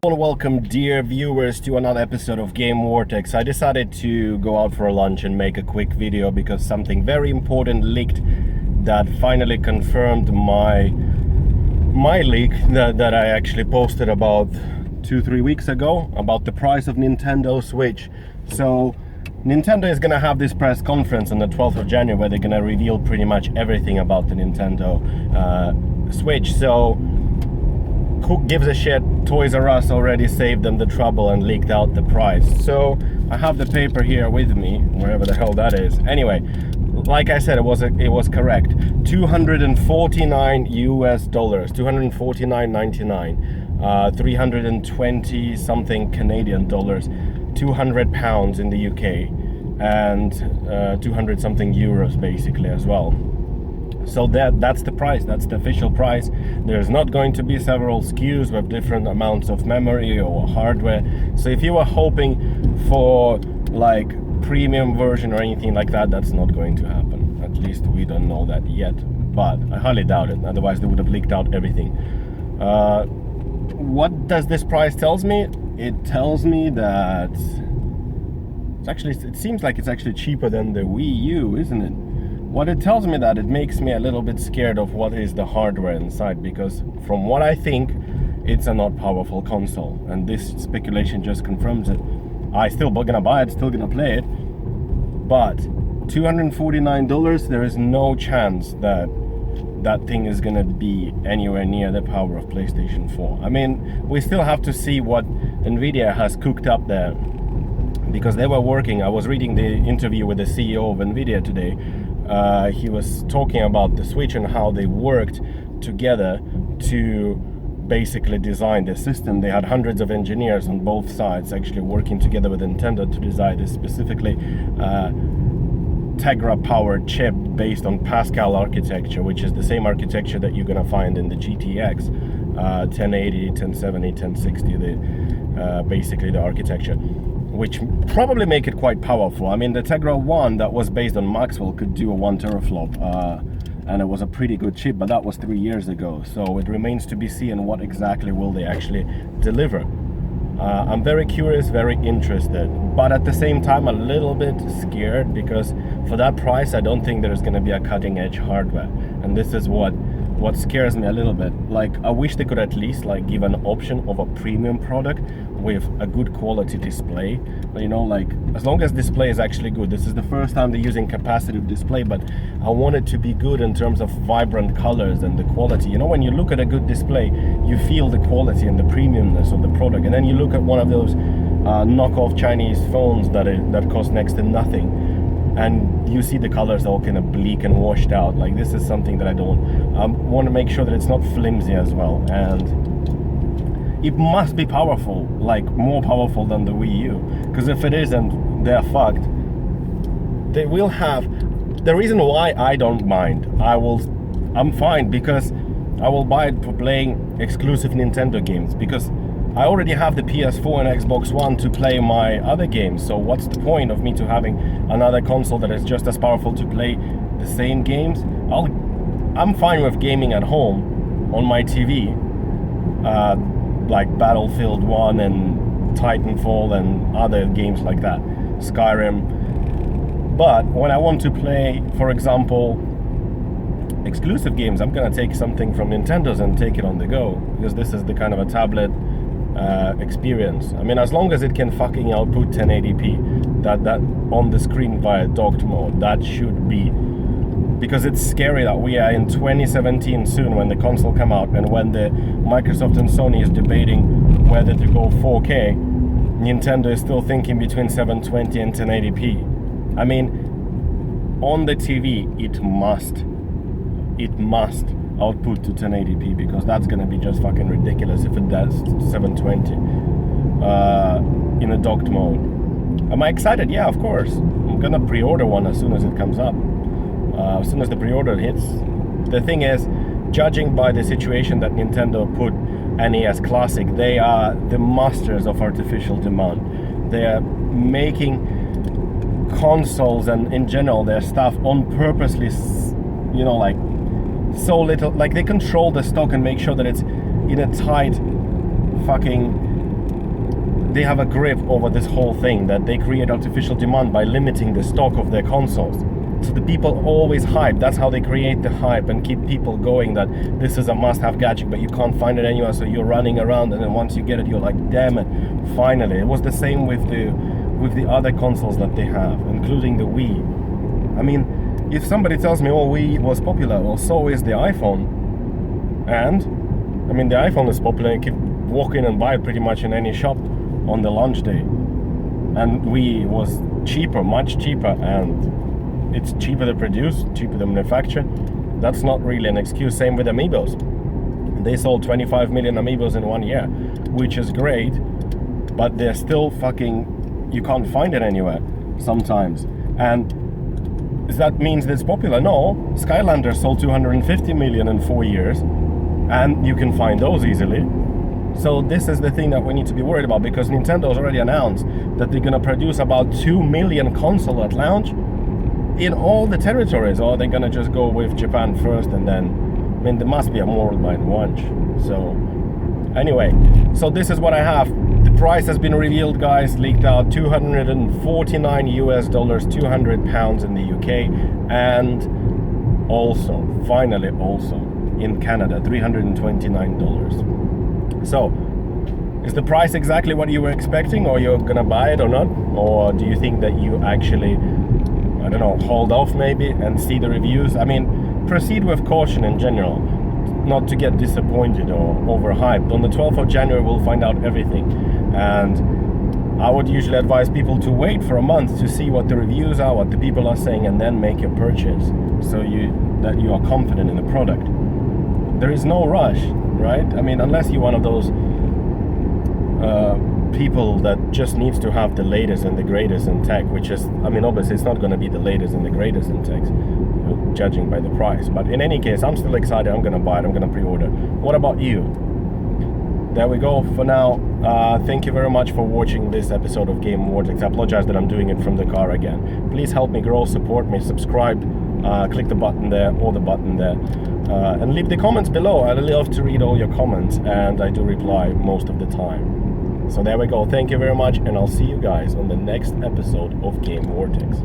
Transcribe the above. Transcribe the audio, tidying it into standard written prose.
Welcome, dear viewers, to another episode of Game Vortex. I decided to go out for a lunch and make a quick video because something very important leaked that finally confirmed my leak that I actually posted about 2-3 weeks ago about the price of Nintendo Switch. So Nintendo is gonna have this press conference on the 12th of January where they're gonna reveal pretty much everything about the Nintendo Switch. So who gives a shit? Toys R Us already saved them the trouble and leaked out the price. So I have the paper here with me, wherever the hell that is. Anyway, like I said, it was correct. $249 US, $249.99, 320 something Canadian dollars, 200 pounds in the UK, and 200 something euros basically as well. So that's the price, that's the official price. There's not going to be several SKUs with different amounts of memory or hardware. So if you were hoping for like premium version or anything like that, that's not going to happen. At least we don't know that yet, but I highly doubt it. Otherwise they would have leaked out everything. What does this price tells me? It tells me that it seems like it's actually cheaper than the Wii U, isn't it? What it tells me that it makes me a little bit scared of what is the hardware inside, because from what I think, it's a not powerful console, and this speculation just confirms it. I still gonna buy it, still gonna play it, but $249, there is no chance that that thing is gonna be anywhere near the power of PlayStation 4. I mean, we still have to see what Nvidia has cooked up there, because they were working. I was reading the interview with the CEO of Nvidia today. He was talking about the Switch and how they worked together to basically design the system. They had hundreds of engineers on both sides actually working together with Nintendo to design this specifically Tegra powered chip based on Pascal architecture, which is the same architecture that you're gonna find in the GTX 1080, 1070, 1060, basically the architecture, which probably make it quite powerful. I mean, the Tegra 1 that was based on Maxwell could do a 1 teraflop, and it was a pretty good chip, but that was 3 years ago. So it remains to be seen what exactly will they actually deliver. I'm very curious, very interested, but at the same time a little bit scared, because for that price I don't think there's gonna be a cutting edge hardware, and this is what scares me a little bit. Like, I wish they could at least like give an option of a premium product with a good quality display. You know, like, as long as display is actually good. This is the first time they're using capacitive display, but I want it to be good in terms of vibrant colors and the quality. You know, when you look at a good display, you feel the quality and the premiumness of the product, and then you look at one of those knockoff Chinese phones that cost next to nothing, and you see the colors all kind of bleak and washed out. Like, this is something that I don't want to make sure that it's not flimsy as well, and it must be powerful, like more powerful than the Wii U, because if it isn't, they're fucked. They will have, the reason why I don't mind, I'm fine, because I will buy it for playing exclusive Nintendo games, because I already have the PS4 and Xbox One to play my other games. So what's the point of me to having another console that is just as powerful to play the same games? I'm fine with gaming at home on my TV, like Battlefield 1 and Titanfall and other games like that, Skyrim. But when I want to play, for example, exclusive games, I'm gonna take something from Nintendo's and take it on the go, because this is the kind of a tablet experience. I mean, as long as it can fucking output 1080p, that on the screen via docked mode, that should be, because it's scary that we are in 2017 soon when the console come out, and when the Microsoft and Sony is debating whether to go 4K, Nintendo is still thinking between 720 and 1080p. I mean, on the TV, it must output to 1080p, because that's gonna be just fucking ridiculous if it does 720 in a docked mode. Am I excited? Yeah, of course. I'm gonna pre-order one as soon as it comes up. As soon as the pre-order hits. The thing is, judging by the situation that Nintendo put NES Classic, they are the masters of artificial demand. They are making consoles and in general their stuff on purposely, you know, like so little, like they control the stock and make sure that it's in a tight fucking they have a grip over this whole thing, that they create artificial demand by limiting the stock of their consoles. So the people always hype. That's how they create the hype and keep people going, that this is a must-have gadget, but you can't find it anywhere, so you're running around, and then once you get it, you're like, damn it, finally. It was the same with the other consoles that they have, including the Wii. I mean, if somebody tells me, oh, Wii was popular, well, so is the iPhone. And, I mean, the iPhone is popular. You can walk in and buy it pretty much in any shop on the launch day. And Wii was cheaper, much cheaper, and it's cheaper to produce, cheaper to manufacture. That's not really an excuse. Same with Amiibos. They sold 25 million Amiibos in 1 year, which is great, but they're still fucking, you can't find it anywhere sometimes. And that means that it's popular? No. Skylander sold 250 million in 4 years, and you can find those easily. So this is the thing that we need to be worried about, because Nintendo's already announced that they're gonna produce about 2 million consoles at launch in all the territories. Or they're gonna just go with Japan first, and then, I mean, there must be a worldwide launch. So anyway, so this is what I have. The price has been revealed, guys, leaked out, $249 US, 200 pounds in the UK, and also, finally also, in Canada, $329. So, is the price exactly what you were expecting, or you're gonna buy it or not? Or do you think that you actually, I don't know, hold off maybe and see the reviews? I mean, proceed with caution in general, not to get disappointed or overhyped. On the 12th of January, we'll find out everything. And I would usually advise people to wait for a month to see what the reviews are, what the people are saying, and then make your purchase, so that you are confident in the product. There is no rush, right? I mean, unless you're one of those people that just needs to have the latest and the greatest in tech, which is, I mean, obviously it's not going to be the latest and the greatest in tech, judging by the price. But in any case, I'm still excited. I'm going to buy it. I'm going to pre-order. What about you? There we go for now. Thank you very much for watching this episode of Game Vortex. I apologize that I'm doing it from the car again. Please help me grow, support me, subscribe, click the button there or the button there, and leave the comments below. I love to read all your comments, and I do reply most of the time. So there we go. Thank you very much, and I'll see you guys on the next episode of Game Vortex.